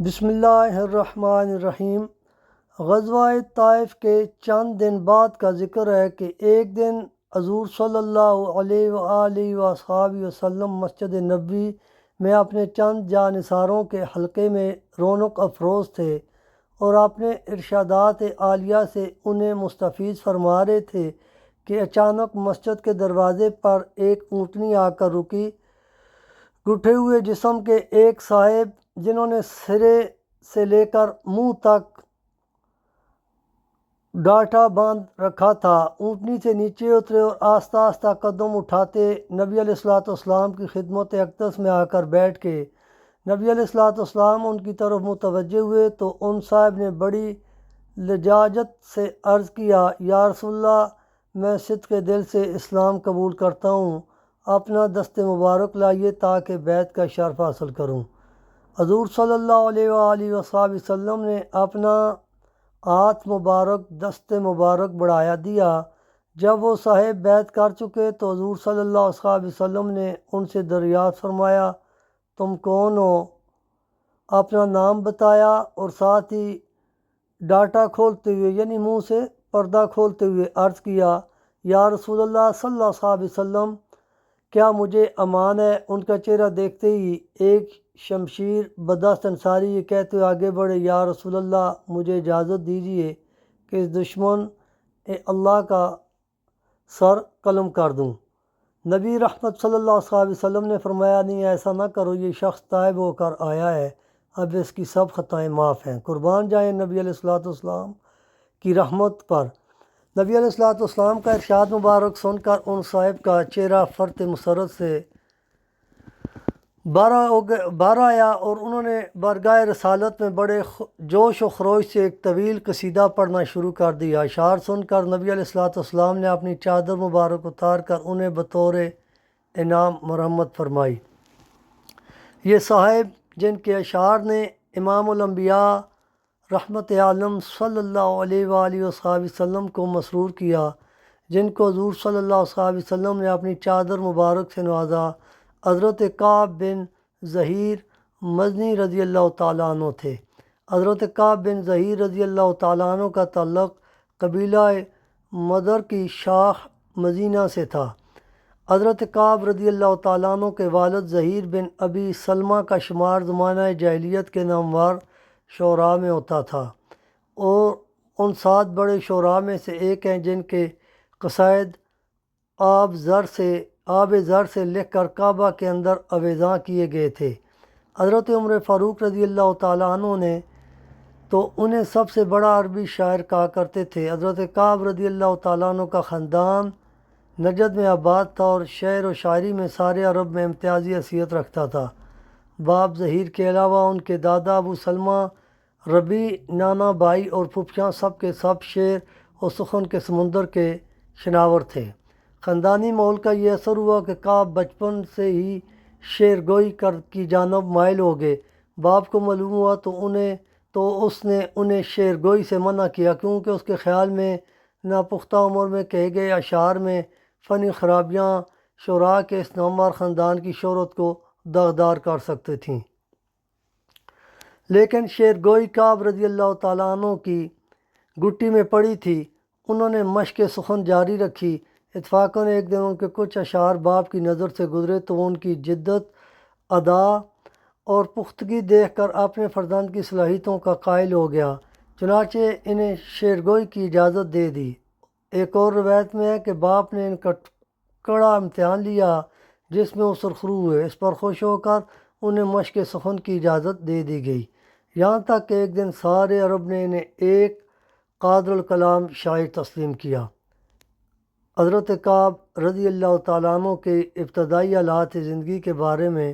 بسم اللہ الرحمن الرحیم۔ غزوہ طائف کے چند دن بعد کا ذکر ہے کہ ایک دن حضور صلی اللہ علیہ وآلہ وصحبہ وسلم مسجد نبوی میں اپنے چند جانثاروں کے حلقے میں رونق افروز تھے اور اپنے ارشادات عالیہ سے انہیں مستفیض فرما رہے تھے کہ اچانک مسجد کے دروازے پر ایک اونٹنی آ کر رکی۔ گٹھے ہوئے جسم کے ایک صاحب جنہوں نے سرے سے لے کر منہ تک ڈاٹا باندھ رکھا تھا، اونٹنی سے نیچے اترے اور آہستہ آہستہ قدم اٹھاتے نبی علیہ الصلوۃ والسلام کی خدمت اقدس میں آ کر بیٹھ کے نبی علیہ الصلوۃ والسلام ان کی طرف متوجہ ہوئے تو ان صاحب نے بڑی لجاجت سے عرض کیا، یا رسول اللہ، میں صدق دل سے اسلام قبول کرتا ہوں، اپنا دست مبارک لائیے تاکہ بیعت کا شرف حاصل کروں۔ حضور صلی اللہ علیہ وآلہ وسلم نے اپنا ہاتھ مبارک دست مبارک بڑھایا دیا۔ جب وہ صاحب بیعت کر چکے تو حضور صلی اللہ علیہ وسلم نے ان سے دریافت فرمایا، تم کون ہو؟ اپنا نام بتایا اور ساتھ ہی ڈاٹا کھولتے ہوئے یعنی منہ سے پردہ کھولتے ہوئے عرض کیا، یا رسول اللہ صلی اللہ علیہ وسلم، کیا مجھے امان ہے؟ ان کا چہرہ دیکھتے ہی ایک شمشیر بدست انصاری یہ کہتے ہوئے آگے بڑھے، یا رسول اللہ، مجھے اجازت دیجیے کہ اس دشمن اللہ کا سر قلم کر دوں۔ نبی رحمت صلی اللہ علیہ وسلم نے فرمایا، نہیں، ایسا نہ کرو، یہ شخص تائب ہو کر آیا ہے، اب اس کی سب خطائیں معاف ہیں۔ قربان جائیں نبی علیہ الصلوۃ والسلام کی رحمت پر۔ نبی علیہ الصلوۃ والسلام کا ارشاد مبارک سن کر ان صاحب کا چہرہ فرط مسرت سے بھر آیا اور انہوں نے بارگاہ رسالت میں بڑے جوش و خروش سے ایک طویل قصیدہ پڑھنا شروع کر دیا۔ اشعار سن کر نبی علیہ الصلوۃ والسلام نے اپنی چادر مبارک اتار کر انہیں بطور انعام مرحمت فرمائی۔ یہ صاحب جن کے اشعار نے امام الانبیاء رحمت عالم صلی اللہ علیہ وآلہ وسلم کو مسرور کیا، جن کو حضور صلی اللہ علیہ وسلم نے اپنی چادر مبارک سے نوازا، حضرت کعب بن زہیر مزنی رضی اللہ تعالیٰ عنہ تھے۔ حضرت کعب بن زہیر رضی اللہ تعالیٰ عنہ کا تعلق قبیلہ مدر کی شاخ مزینہ سے تھا۔ حضرت کعب رضی اللہ تعالیٰ عنہ کے والد زہیر بن ابی سلمہ کا شمار زمانہ جاہلیت کے نامور شعراء میں ہوتا تھا اور ان 7 بڑے شعراء میں سے ایک ہیں جن کے قصائد آب زر سے لکھ کر کعبہ کے اندر آویزاں کیے گئے تھے۔ حضرت عمر فاروق رضی اللہ تعالیٰ عنہ نے تو انہیں سب سے بڑا عربی شاعر کہا کرتے تھے۔ حضرت کعب رضی اللہ تعالیٰ عنہ کا خاندان نجد میں آباد تھا اور شعر و شاعری میں سارے عرب میں امتیازی حیثیت رکھتا تھا۔ باپ زہیر کے علاوہ ان کے دادا ابو سلمہ، ربیع، نانا بھائی اور پھپھیاں سب کے سب شعر و سخن کے سمندر کے شناور تھے۔ خاندانی ماحول کا یہ اثر ہوا کہ کعب بچپن سے ہی شعر گوئی کی جانب مائل ہو گئے۔ باپ کو معلوم ہوا تو اس نے انہیں شعر گوئی سے منع کیا، کیونکہ اس کے خیال میں ناپختہ عمر میں کہے گئے اشعار میں فنی خرابیاں شعراء کے اس نامور خاندان کی شہرت کو داغدار کر سکتی تھیں۔ لیکن شعر گوئی کعب رضی اللہ تعالیٰ عنہ کی گٹی میں پڑی تھی۔ انہوں نے مشق سخن جاری رکھی۔ اتفاقاً ایک دن ان کے کچھ اشعار باپ کی نظر سے گزرے تو وہ ان کی جدت، ادا اور پختگی دیکھ کر اپنے فرزند کی صلاحیتوں کا قائل ہو گیا، چنانچہ انہیں شعر گوئی کی اجازت دے دی۔ ایک اور روایت میں ہے کہ باپ نے ان کا کڑا امتحان لیا جس میں وہ سرخرو ہوئے۔ اس پر خوش ہو کر انہیں مشق سخن کی اجازت دے دی گئی، یہاں تک کہ ایک دن سارے عرب نے انہیں ایک قادر الکلام شاعر تسلیم کیا۔ حضرت کعب رضی اللہ تعالیٰ عنہ کے ابتدائی حالات زندگی کے بارے میں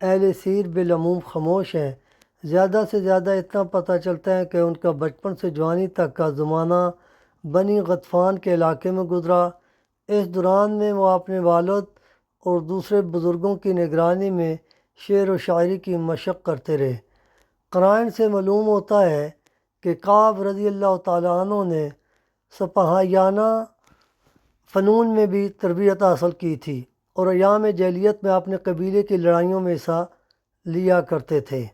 اہل سیر بالعموم خاموش ہیں۔ زیادہ سے زیادہ اتنا پتہ چلتا ہے کہ ان کا بچپن سے جوانی تک کا زمانہ بنی غطفان کے علاقے میں گزرا۔ اس دوران میں وہ اپنے والد اور دوسرے بزرگوں کی نگرانی میں شعر و شاعری کی مشق کرتے رہے۔ قرائن سے معلوم ہوتا ہے کہ کعب رضی اللہ تعالیٰ عنہ نے سپاہیانہ فنون میں بھی تربیت حاصل کی تھی اور ایام جاہلیت میں اپنے قبیلے کی لڑائیوں میں حصہ لیا کرتے تھے۔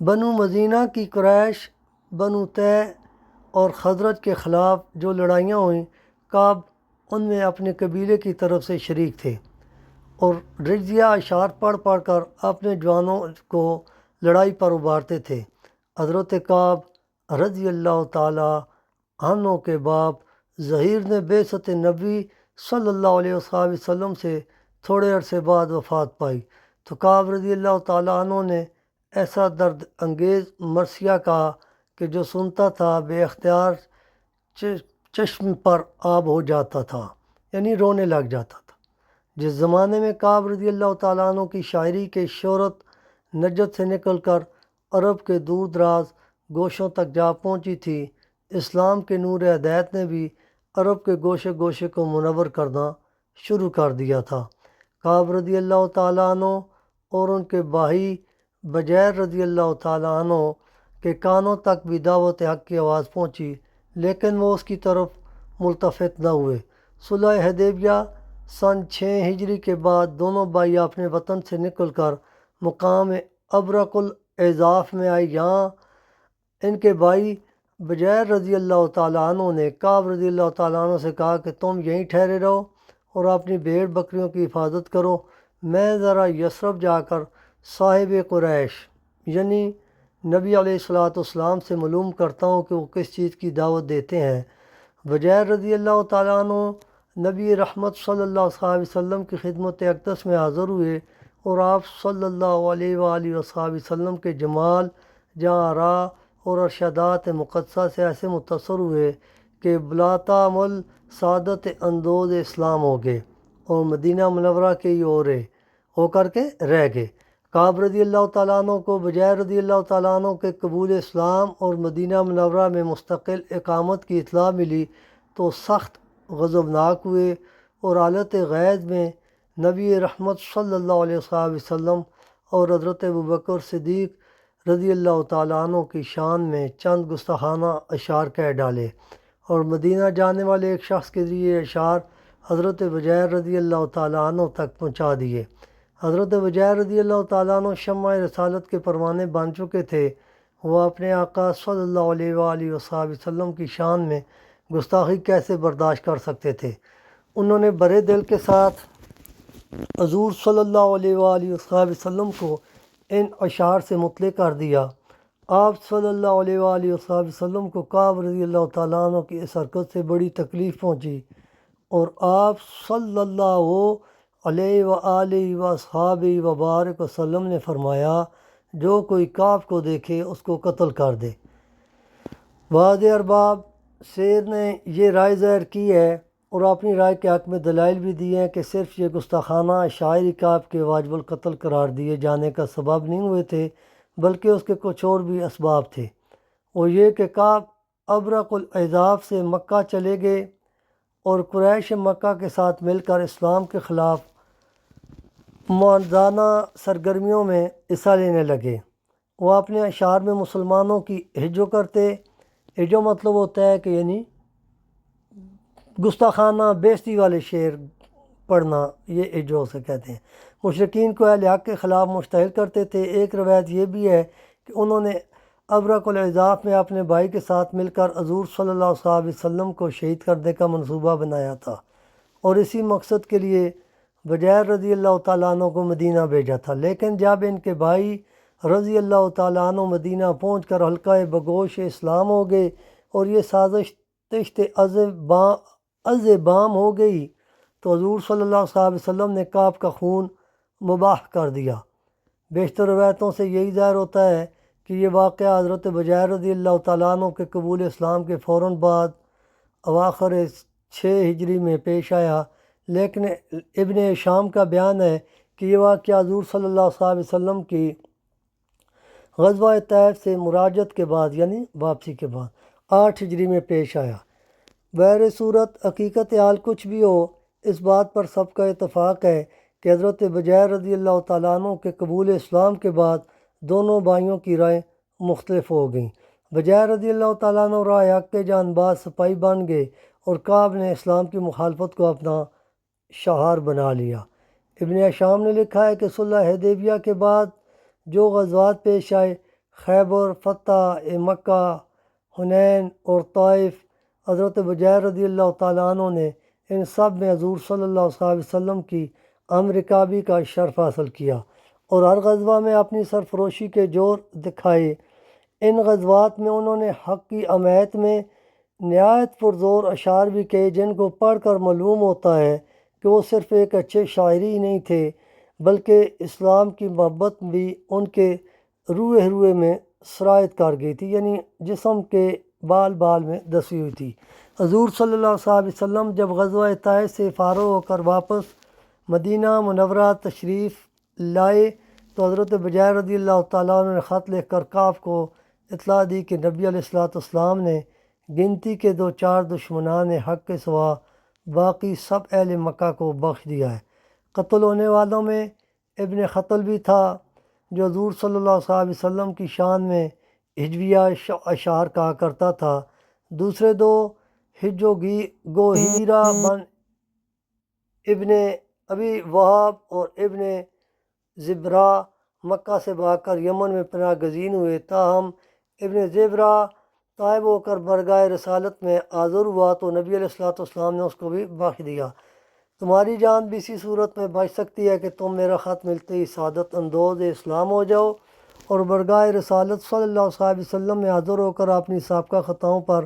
بنو مدینہ کی قریش، بنو طے اور خزرج کے خلاف جو لڑائیاں ہوئیں، کعب ان میں اپنے قبیلے کی طرف سے شریک تھے اور رجزیہ اشعار پڑھ پڑھ کر اپنے جوانوں کو لڑائی پر ابھارتے تھے۔ حضرت کعب رضی اللہ تعالیٰ عنہ کے باپ ظہیر نے بعثت نبی صلی اللہ علیہ وسلم سے تھوڑے عرصے بعد وفات پائی تو کعب رضی اللہ تعالیٰ عنہ نے ایسا درد انگیز مرثیہ کہا کہ جو سنتا تھا بے اختیار چشم پر آب ہو جاتا تھا، یعنی رونے لگ جاتا تھا۔ جس زمانے میں کعب رضی اللہ تعالیٰ عنہ کی شاعری کے شہرت نجد سے نکل کر عرب کے دور دراز گوشوں تک جا پہنچی تھی، اسلام کے نور ہدایت نے بھی عرب کے گوشے گوشے کو منور کرنا شروع کر دیا تھا۔ کعب رضی اللہ تعالیٰ عنہ اور ان کے بھائی بجیر رضی اللہ تعالیٰ عنہ کے کانوں تک بھی دعوت حق کی آواز پہنچی، لیکن وہ اس کی طرف ملتفت نہ ہوئے۔ صلح حدیبیہ سن 6 ہجری کے بعد دونوں بھائی اپنے وطن سے نکل کر مقام ابرق الاضاف میں آئے۔ یہاں ان کے بھائی بجیر رضی اللہ تعالیٰ عنہ نے کعب رضی اللہ تعالیٰ عنہ سے کہا کہ تم یہیں ٹھہرے رہو اور اپنی بھیڑ بکریوں کی حفاظت کرو، میں ذرا یثرب جا کر صاحب قریش یعنی نبی علیہ السلام سے معلوم کرتا ہوں کہ وہ کس چیز کی دعوت دیتے ہیں۔ بجیر رضی اللہ تعالیٰ عنہ نبی رحمت صلی اللہ علیہ وسلم کی خدمت اقدس میں حاضر ہوئے اور آپ صلی اللہ علیہ وآلہ وسلم کے جمال، جہاں راہ اور ارشادات مقدسہ سے ایسے متاثر ہوئے کہ بلاتامل سعادت اندوز اسلام ہو گئے اور مدینہ منورہ کے ہی ہو کر کے رہ گئے۔ کعب رضی اللہ تعالیٰ عنہ کو بجیر رضی اللہ تعالیٰ عنہ کے قبول اسلام اور مدینہ منورہ میں مستقل اقامت کی اطلاع ملی تو سخت غضبناک ہوئے اور حالت غیظ میں نبی رحمت صلی اللہ علیہ وسلم اور حضرت ابوبکر صدیق رضی اللہ تعالیٰ عنہ کی شان میں چند گستاخانہ اشعار کہہ ڈالے اور مدینہ جانے والے ایک شخص کے ذریعے اشعار حضرت بجیر رضی اللہ تعالیٰ عنہ تک پہنچا دیے۔ حضرت بجیر رضی اللہ تعالیٰ عنہ شمع رسالت کے پروانے بن چکے تھے، وہ اپنے آقا صلی اللہ علیہ وآلہ وسلم کی شان میں گستاخی کیسے برداشت کر سکتے تھے؟ انہوں نے برے دل کے ساتھ حضور صلی اللہ علیہ وآلہ وسلم کو ان اشعار سے مطلع کر دیا۔ آپ صلی اللہ علیہ وآلہ وسلم کو کعب رضی اللہ تعالیٰ عنہ کی اس حرکت سے بڑی تکلیف پہنچی اور آپ صلی اللہ علیہ وآلہ وصحابہ وبارک وسلم نے فرمایا جو کوئی کعب کو دیکھے اس کو قتل کر دے۔ بعض ارباب سیر نے یہ رائے ظاہر کی ہے اور اپنی رائے کے حق میں دلائل بھی دیے ہیں کہ صرف یہ گستاخانہ اشعار کعب کے واجب القتل قرار دیے جانے کا سبب نہیں ہوئے تھے، بلکہ اس کے کچھ اور بھی اسباب تھے۔ وہ یہ کہ کعب ابرق الاضاف سے مکہ چلے گئے اور قریش مکہ کے ساتھ مل کر اسلام کے خلاف معاندانہ سرگرمیوں میں حصہ لینے لگے۔ وہ اپنے اشعار میں مسلمانوں کی ہجو کرتے، ہجو مطلب ہوتا ہے کہ یعنی گستاخانہ بیزتی والے شعر پڑھنا، یہ ہجو سے کہتے ہیں۔ مشرکین کو اہل حق کے خلاف مشتعل کرتے تھے۔ ایک روایت یہ بھی ہے کہ انہوں نے ابرق الاضاف میں اپنے بھائی کے ساتھ مل کر حضور صلی اللہ علیہ وسلم کو شہید کرنے کا منصوبہ بنایا تھا اور اسی مقصد کے لیے بجیر رضی اللہ تعالیٰ عنہ کو مدینہ بھیجا تھا، لیکن جب ان کے بھائی رضی اللہ تعالیٰ عنہ مدینہ پہنچ کر حلقہ بگوش اسلام ہو گئے اور یہ سازش تشت از بام ہو گئی تو حضور صلی اللہ علیہ وسلم نے کعب کا خون مباح کر دیا۔ بیشتر روایتوں سے یہی ظاہر ہوتا ہے کہ یہ واقعہ حضرت بجیر رضی اللہ تعالیٰ عنہ کے قبول اسلام کے فوراً بعد اواخر 6 ہجری میں پیش آیا، لیکن ابن شام کا بیان ہے کہ یہ واقعہ حضور صلی اللہ علیہ وسلم کی غزوہ طائف سے مراجعت کے بعد یعنی واپسی کے بعد 8 ہجری میں پیش آیا۔ بہر صورت حقیقت حال کچھ بھی ہو، اس بات پر سب کا اتفاق ہے کہ حضرت بجیر رضی اللہ تعالیٰ عنہ کے قبول اسلام کے بعد دونوں بھائیوں کی رائے مختلف ہو گئیں۔ بجیر رضی اللہ تعالیٰ عنہ راہ حق کے جانباز سپاہی بن گئے اور کعب نے اسلام کی مخالفت کو اپنا شعار بنا لیا۔ ابن شام نے لکھا ہے کہ صلح حدیبیہ کے بعد جو غزوات پیش آئے، خیبر، فتح مکہ، حنین اور طائف، حضرت بجیر رضی اللہ تعالیٰ عنہ نے ان سب میں حضور صلی اللہ علیہ وسلم کی رکابی کا شرف حاصل کیا اور ہر غزوہ میں اپنی سرفروشی کے جور دکھائے۔ ان غزوات میں انہوں نے حق کی حمایت میں نہایت پرزور اشعار بھی کہے، جن کو پڑھ کر معلوم ہوتا ہے کہ وہ صرف ایک اچھے شاعری ہی نہیں تھے بلکہ اسلام کی محبت بھی ان کے روئے میں سرایت کر گئی تھی، یعنی جسم کے بال بال میں دسی ہوئی تھی۔ حضور صلی اللہ علیہ وسلم جب غزوہ طائف سے فارغ ہو کر واپس مدینہ منورہ تشریف لائے تو حضرت بجیر رضی اللہ تعالیٰ عنہ نے خط لکھ کر کعب کو اطلاع دی کہ نبی علیہ السلام نے گنتی کے 2-4 دشمنان حق کے سوا باقی سب اہل مکہ کو بخش دیا ہے۔ قتل ہونے والوں میں ابن خطل بھی تھا، جو حضور صلی اللہ علیہ وسلم کی شان میں ہجویہ اشعار کہا کرتا تھا۔ دوسرے 2 گوہیرہ بن ابن ابی وہاب اور ابن زبرہ مکہ سے بھاگ کر یمن میں پناہ گزین ہوئے، تاہم ابن زبرہ طائب ہو کر برگاہ رسالت میں حاضر ہوا تو نبی علیہ السلام نے اس کو بھی بخش دیا۔ تمہاری جان بھی اسی صورت میں بچ سکتی ہے کہ تم میرا خط ملتے ہی سعادت اندوز اسلام ہو جاؤ اور برگاہ رسالت صلی اللہ علیہ وسلم میں حاضر ہو کر اپنی سابقہ خطاؤں پر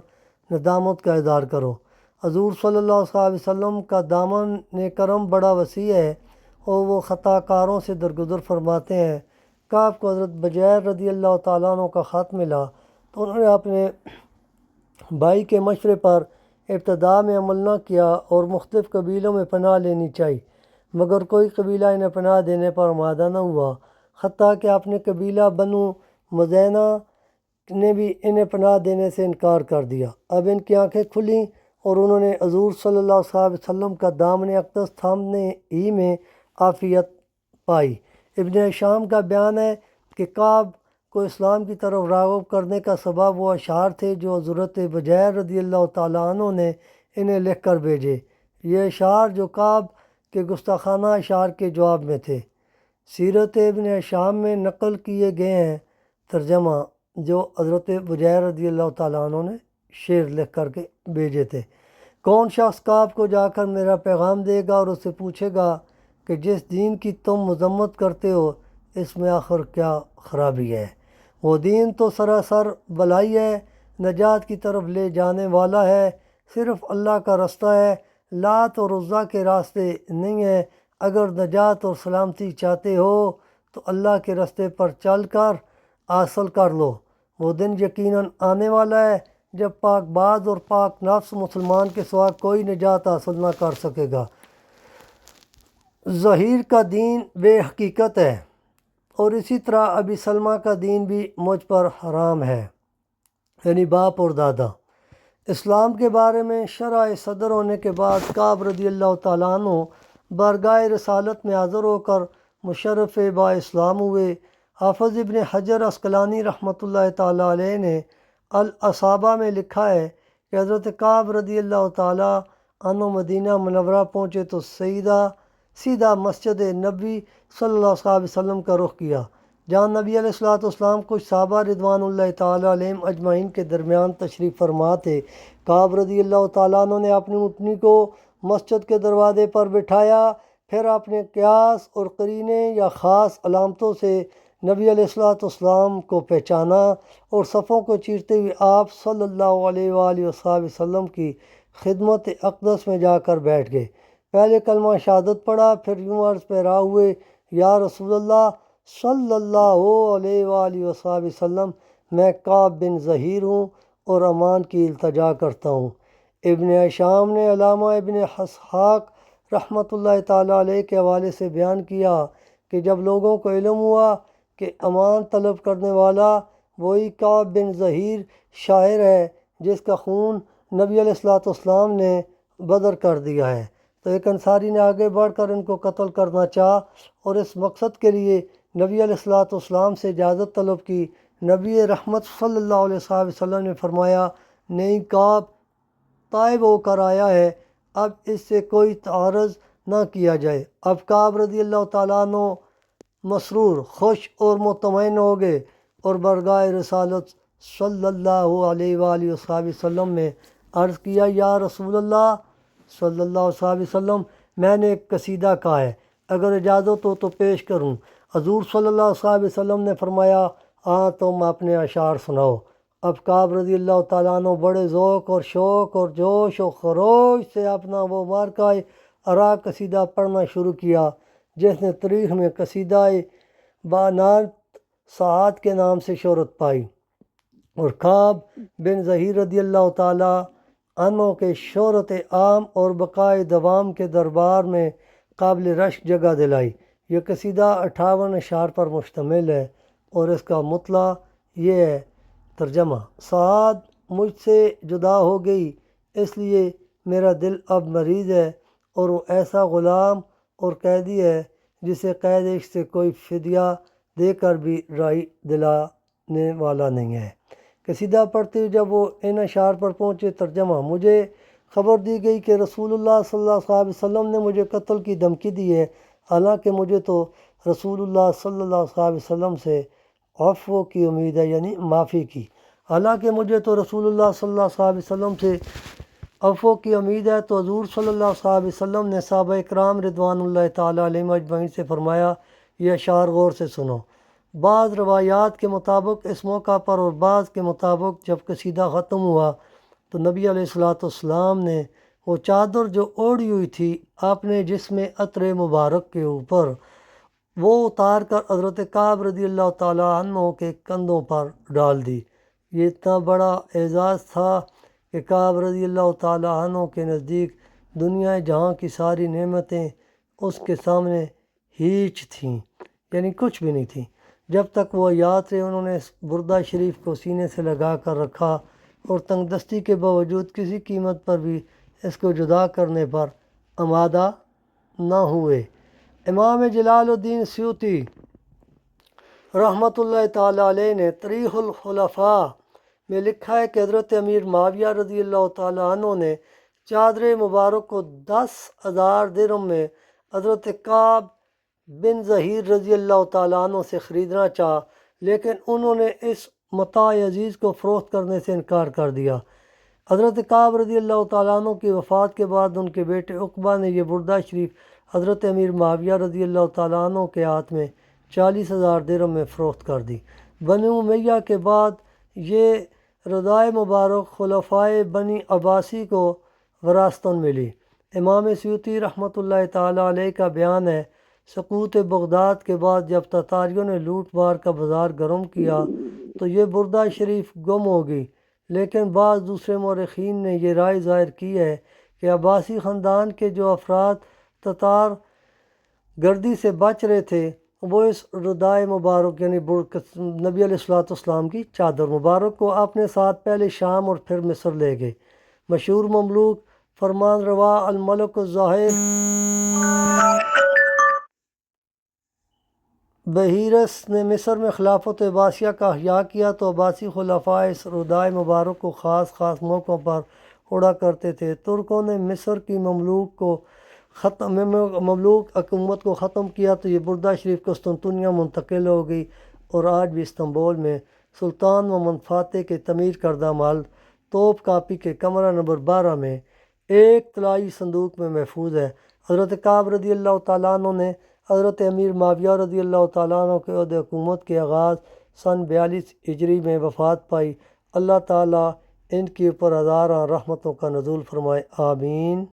ندامت کا اظہار کرو۔ حضور صلی اللہ علیہ وسلم کا دامن کرم بڑا وسیع ہے اور وہ خطا کاروں سے درگزر فرماتے ہیں۔ کعب کو حضرت بجیر رضی اللہ تعالیٰ عنہ کا خط ملا تو انہوں نے اپنے بھائی کے مشورے پر ابتدا میں عمل نہ کیا اور مختلف قبیلوں میں پناہ لینی چاہی، مگر کوئی قبیلہ انہیں پناہ دینے پر آمادہ نہ ہوا، حتیٰ کہ اپنے قبیلہ بنو مزینہ نے بھی انہیں پناہ دینے سے انکار کر دیا۔ اب ان کی آنکھیں کھلیں اور انہوں نے حضور صلی اللہ علیہ وسلم کا دامن اقدس تھامنے ہی میں عافیت پائی۔ ابن ہشام کا بیان ہے کہ کعب کو اسلام کی طرف راغب کرنے کا سبب وہ اشعار تھے جو حضرت بجیر رضی اللہ تعالیٰ عنہ نے انہیں لکھ کر بھیجے۔ یہ اشعار جو کعب کے گستاخانہ اشعار کے جواب میں تھے، سیرت ابن ہشام میں نقل کیے گئے ہیں۔ ترجمہ: جو حضرت بجیر رضی اللہ تعالیٰ عنہ نے شعر لکھ کر کے بھیجے تھے۔ کون شخص کعب کو جا کر میرا پیغام دے گا اور اس سے پوچھے گا کہ جس دین کی تم مذمت کرتے ہو اس میں آخر کیا خرابی ہے؟ وہ دین تو سراسر بلائی ہے، نجات کی طرف لے جانے والا ہے، صرف اللہ کا رستہ ہے، لات اور عزیٰ کے راستے نہیں ہے۔ اگر نجات اور سلامتی چاہتے ہو تو اللہ کے راستے پر چل کر حاصل کر لو۔ وہ دن یقیناً آنے والا ہے جب پاک باز اور پاک نفس مسلمان کے سوا کوئی نجات حاصل نہ کر سکے گا۔ ظہیر کا دین بے حقیقت ہے اور اسی طرح ابی سلمہ کا دین بھی مجھ پر حرام ہے، یعنی باپ اور دادا۔ اسلام کے بارے میں شرح صدر ہونے کے بعد کعب رضی اللہ تعالیٰ عنہ بارگاہ رسالت میں حاضر ہو کر مشرف با اسلام ہوئے۔ حافظ ابن حجر عسقلانی رحمۃ اللہ تعالیٰ علیہ نے الاصابہ میں لکھا ہے کہ حضرت کعب رضی اللہ تعالیٰ عنہ مدینہ منورہ پہنچے تو سیدھا مسجد نبی صلی اللہ علیہ وسلم کا رخ کیا، جہاں نبی علیہ السلام کچھ صحابہ رضوان اللہ تعالیٰ علیہم اجمعین کے درمیان تشریف فرما تھے۔ کعب رضی اللہ تعالیٰ عنہ نے اپنی اونٹنی کو مسجد کے دروازے پر بٹھایا، پھر اپنے قیاس اور قرینے یا خاص علامتوں سے نبی علیہ السلام کو پہچانا اور صفوں کو چیرتے ہوئے آپ صلی اللہ علیہ وآلہ وسلم کی خدمت اقدس میں جا کر بیٹھ گئے۔ پہلے کلمہ شہادت پڑھا، پھر یوں عرض پیرا ہوئے، یا رسول اللہ صلی اللہ علیہ وآلہ وسلم، میں کعب بن ظہیر ہوں اور امان کی التجا کرتا ہوں۔ ابن ہشام نے علامہ ابن اسحاق رحمۃ اللہ تعالیٰ علیہ کے حوالے سے بیان کیا کہ جب لوگوں کو علم ہوا کہ امان طلب کرنے والا وہی کعب بن ظہیر شاعر ہے جس کا خون نبی علیہ السلام نے بدر کر دیا ہے، تو ایک انصاری نے آگے بڑھ کر ان کو قتل کرنا چاہا اور اس مقصد کے لیے نبی علیہ السلام سے اجازت طلب کی۔ نبی رحمت صلی اللہ علیہ وسلم نے فرمایا، نہیں، کعب طائب ہو کر آیا ہے، اب اس سے کوئی تعارض نہ کیا جائے۔ اب کعب رضی اللہ تعالیٰ عنہ مسرور، خوش اور مطمئن ہو گئے اور بارگاہ رسالت صلی اللہ علیہ وآلہ وسلم میں عرض کیا، یا رسول اللہ صلی اللہ علیہ وسلم، میں نے ایک قصیدہ کہا ہے، اگر اجازت ہو تو پیش کروں؟ حضور صلی اللہ علیہ وسلم نے فرمایا، ہاں تم اپنے اشعار سناؤ۔ اب کعب رضی اللہ تعالیٰ عنہ بڑے ذوق اور شوق اور جوش و خروش سے اپنا وہ مارکہ ارا قصیدہ پڑھنا شروع کیا، جس نے تاریخ میں قصیدہ بانات ساعات کے نام سے شہرت پائی، اور کعب بن زہیر رضی اللہ تعالیٰ عنہ کے شہرت عام اور بقائے دوام کے دربار میں قابل رشک جگہ دلائی۔ یہ قصیدہ 58 اشعار پر مشتمل ہے، اور اس کا مطلع یہ ہے۔ ترجمہ: سعاد مجھ سے جدا ہو گئی، اس لیے میرا دل اب مریض ہے، اور وہ ایسا غلام اور قیدی ہے جسے قید عشق سے کوئی فدیہ دے کر بھی رہائی دلانے والا نہیں ہے۔ قصیدہ پڑھتے ہوئے جب وہ ان اشعار پر پہنچے، ترجمہ: مجھے خبر دی گئی کہ رسول اللہ صلی اللہ علیہ وسلم نے مجھے قتل کی دھمکی دی ہے، حالانکہ مجھے تو رسول اللہ صلی اللہ علیہ وسلم سے عفو کی امید ہے، یعنی معافی کی۔ حالانکہ مجھے تو رسول اللہ صلی اللہ علیہ وسلم سے عفو کی امید ہے، تو حضور صلی اللہ علیہ وسلم نے صحابہ اکرام رضوان اللہ تعالیٰ علیہم اجمعین سے فرمایا، یہ اشعار غور سے سنو۔ بعض روایات کے مطابق اس موقع پر اور بعض کے مطابق جب قصیدہ ختم ہوا تو نبی علیہ السلام نے وہ چادر جو اوڑھی ہوئی تھی اپنے جسم عطر مبارک کے اوپر وہ اتار کر حضرت کعب رضی اللہ تعالیٰ عنہ کے کندھوں پر ڈال دی۔ یہ اتنا بڑا اعزاز تھا کہ کعب رضی اللہ تعالیٰ عنہ کے نزدیک دنیا جہاں کی ساری نعمتیں اس کے سامنے ہیچ تھیں، یعنی کچھ بھی نہیں تھیں۔ جب تک وہ حیات رہے انہوں نے اس بردہ شریف کو سینے سے لگا کر رکھا، اور تنگ دستی کے باوجود کسی قیمت پر بھی اس کو جدا کرنے پر آمادہ نہ ہوئے۔ امام جلال الدین سیوطی رحمۃ اللہ تعالیٰ علیہ نے تاریخ الخلفاء میں لکھا ہے کہ حضرت امیر معاویہ رضی اللہ تعالیٰ عنہ نے چادر مبارک کو 10,000 درہم میں حضرت کعب بن زہیر رضی اللہ تعالیٰ عنہ سے خریدنا چاہا، لیکن انہوں نے اس متاع عزیز کو فروخت کرنے سے انکار کر دیا۔ حضرت کعب رضی اللہ تعالیٰ عنہ کی وفات کے بعد ان کے بیٹے عقبہ نے یہ بردہ شریف حضرت امیر معاویہ رضی اللہ تعالیٰ عنہ کے ہاتھ میں 40,000 درہم میں فروخت کر دی۔ بنی امیہ کے بعد یہ ردائے مبارک خلفائے بنی عباسی کو وراثتاً ملی۔ امام سیوطی رحمۃ اللہ تعالیٰ علیہ کا بیان ہے، سقوط بغداد کے بعد جب تتاریوں نے لوٹ مار کا بازار گرم کیا تو یہ بردہ شریف گم ہو گئی، لیکن بعض دوسرے مورخین نے یہ رائے ظاہر کی ہے کہ عباسی خاندان کے جو افراد تتار گردی سے بچ رہے تھے وہ اس ردائے مبارک یعنی نبی علیہ السلام کی چادر مبارک کو اپنے ساتھ پہلے شام اور پھر مصر لے گئے۔ مشہور مملوک فرمان روا الملک الظاہر بحیرس نے مصر میں خلافت عباسیہ کا احیاء کیا تو عباسی خلفاء اس ردائے مبارک کو خاص موقعوں پر اڑا کرتے تھے۔ ترکوں نے مصر کی مملوک حکومت کو ختم کیا تو یہ بردہ شریف قسطنطنیہ منتقل ہو گئی، اور آج بھی استنبول میں سلطان محمد فاتح کے تعمیر کردہ محل توپ کاپی کے کمرہ نمبر 12 میں ایک طلائی صندوق میں محفوظ ہے۔ حضرت کعب رضی اللہ تعالیٰ عنہ نے حضرت امیر معاویہ رضی اللہ تعالیٰ عنہ کے عہد حکومت کے آغاز سن 42 ہجری میں وفات پائی۔ اللہ تعالیٰ ان کے اوپر ہزاراں رحمتوں کا نزول فرمائے، آمین۔